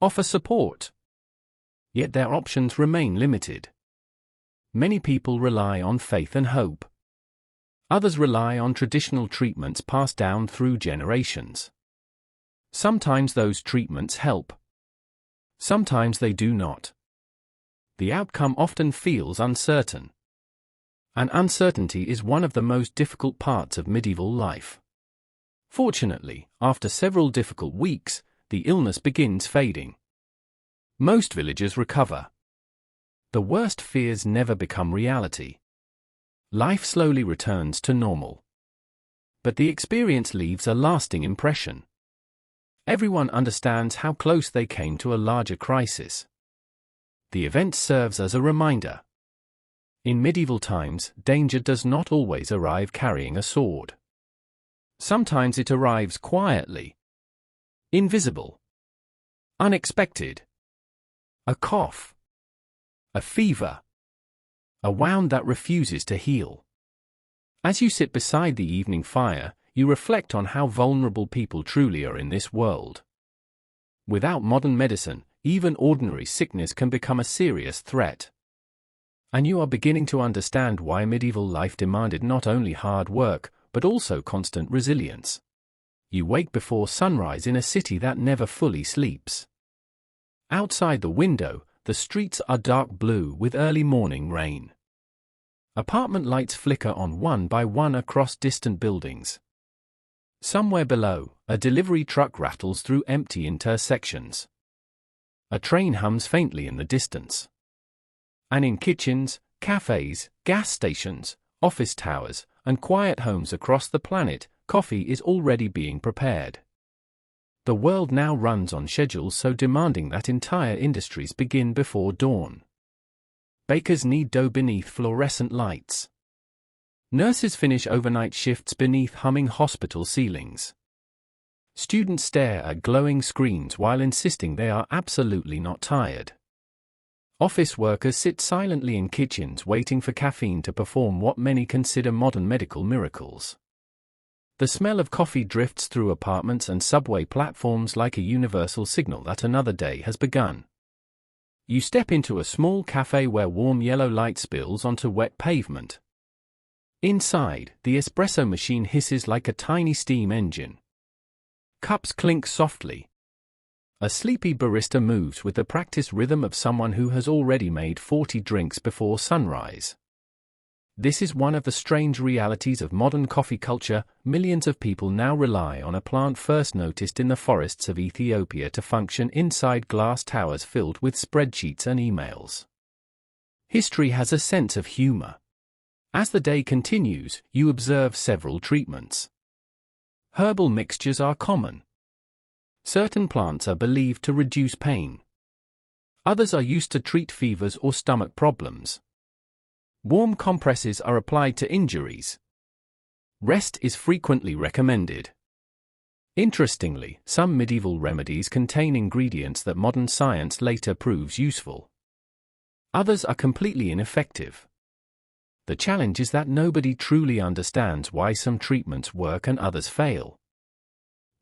Offer support. Yet their options remain limited. Many people rely on faith and hope. Others rely on traditional treatments passed down through generations. Sometimes those treatments help. Sometimes they do not. The outcome often feels uncertain. And uncertainty is one of the most difficult parts of medieval life. Fortunately, after several difficult weeks, the illness begins fading. Most villagers recover. The worst fears never become reality. Life slowly returns to normal. But the experience leaves a lasting impression. Everyone understands how close they came to a larger crisis. The event serves as a reminder. In medieval times, danger does not always arrive carrying a sword. Sometimes it arrives quietly. Invisible. Unexpected. A cough. A fever. A wound that refuses to heal. As you sit beside the evening fire, you reflect on how vulnerable people truly are in this world. Without modern medicine, even ordinary sickness can become a serious threat. And you are beginning to understand why medieval life demanded not only hard work, but also constant resilience. You wake before sunrise in a city that never fully sleeps. Outside the window, the streets are dark blue with early morning rain. Apartment lights flicker on one by one across distant buildings. Somewhere below, a delivery truck rattles through empty intersections. A train hums faintly in the distance. And in kitchens, cafes, gas stations, office towers, and quiet homes across the planet, coffee is already being prepared. The world now runs on schedules so demanding that entire industries begin before dawn. Bakers knead dough beneath fluorescent lights. Nurses finish overnight shifts beneath humming hospital ceilings. Students stare at glowing screens while insisting they are absolutely not tired. Office workers sit silently in kitchens waiting for caffeine to perform what many consider modern medical miracles. The smell of coffee drifts through apartments and subway platforms like a universal signal that another day has begun. You step into a small cafe where warm yellow light spills onto wet pavement. Inside, the espresso machine hisses like a tiny steam engine. Cups clink softly. A sleepy barista moves with the practiced rhythm of someone who has already made 40 drinks before sunrise. This is one of the strange realities of modern coffee culture. Millions of people now rely on a plant first noticed in the forests of Ethiopia to function inside glass towers filled with spreadsheets and emails. History has a sense of humor. As the day continues, you observe several treatments. Herbal mixtures are common. Certain plants are believed to reduce pain. Others are used to treat fevers or stomach problems. Warm compresses are applied to injuries. Rest is frequently recommended. Interestingly, some medieval remedies contain ingredients that modern science later proves useful. Others are completely ineffective. The challenge is that nobody truly understands why some treatments work and others fail.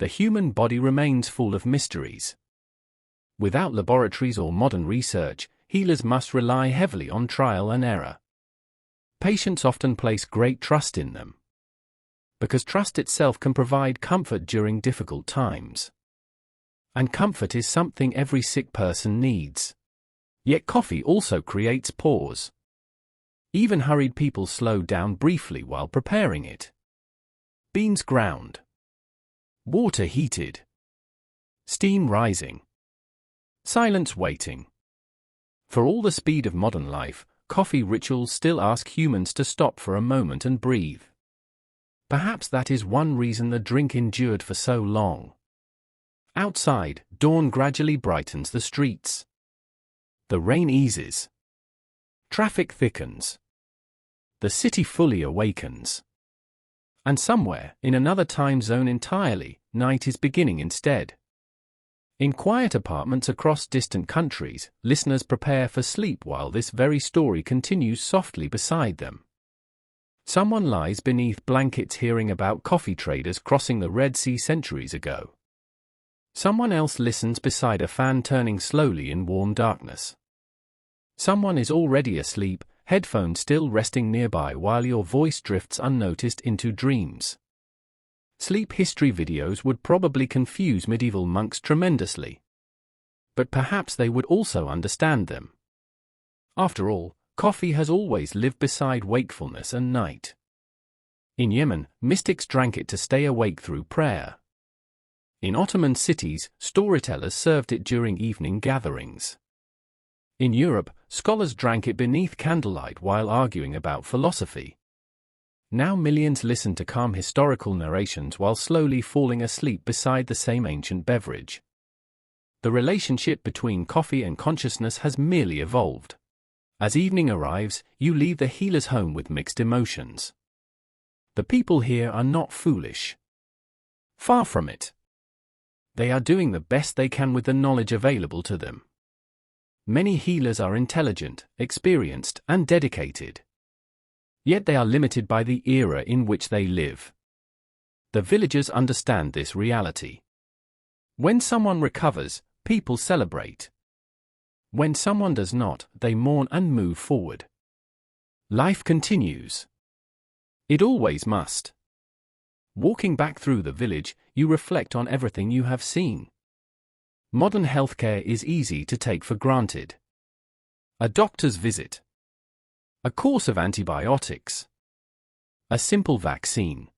The human body remains full of mysteries. Without laboratories or modern research, healers must rely heavily on trial and error. Patients often place great trust in them, because trust itself can provide comfort during difficult times. And comfort is something every sick person needs. Yet coffee also creates pause. Even hurried people slow down briefly while preparing it. Beans ground. Water heated. Steam rising. Silence waiting. For all the speed of modern life, coffee rituals still ask humans to stop for a moment and breathe. Perhaps that is one reason the drink endured for so long. Outside, dawn gradually brightens the streets. The rain eases. Traffic thickens. The city fully awakens. And somewhere, in another time zone entirely, night is beginning instead. In quiet apartments across distant countries, listeners prepare for sleep while this very story continues softly beside them. Someone lies beneath blankets hearing about coffee traders crossing the Red Sea centuries ago. Someone else listens beside a fan turning slowly in warm darkness. Someone is already asleep, headphones still resting nearby while your voice drifts unnoticed into dreams. Sleep history videos would probably confuse medieval monks tremendously. But perhaps they would also understand them. After all, coffee has always lived beside wakefulness and night. In Yemen, mystics drank it to stay awake through prayer. In Ottoman cities, storytellers served it during evening gatherings. In Europe, scholars drank it beneath candlelight while arguing about philosophy. Now millions listen to calm historical narrations while slowly falling asleep beside the same ancient beverage. The relationship between coffee and consciousness has merely evolved. As evening arrives, you leave the healer's home with mixed emotions. The people here are not foolish. Far from it. They are doing the best they can with the knowledge available to them. Many healers are intelligent, experienced, and dedicated. Yet they are limited by the era in which they live. The villagers understand this reality. When someone recovers, people celebrate. When someone does not, they mourn and move forward. Life continues. It always must. Walking back through the village, you reflect on everything you have seen. Modern healthcare is easy to take for granted. A doctor's visit. A course of antibiotics. A simple vaccine.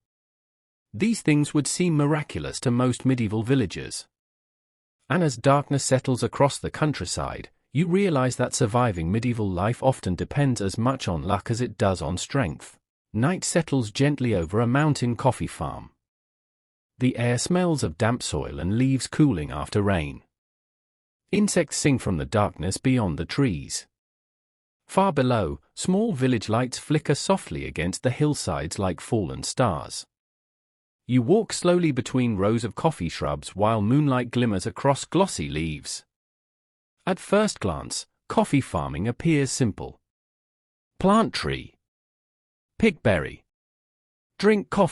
These things would seem miraculous to most medieval villagers. And as darkness settles across the countryside, you realize that surviving medieval life often depends as much on luck as it does on strength. Night settles gently over a mountain coffee farm. The air smells of damp soil and leaves cooling after rain. Insects sing from the darkness beyond the trees. Far below, small village lights flicker softly against the hillsides like fallen stars. You walk slowly between rows of coffee shrubs while moonlight glimmers across glossy leaves. At first glance, Coffee farming appears simple. Plant tree. Pick berry. Drink coffee.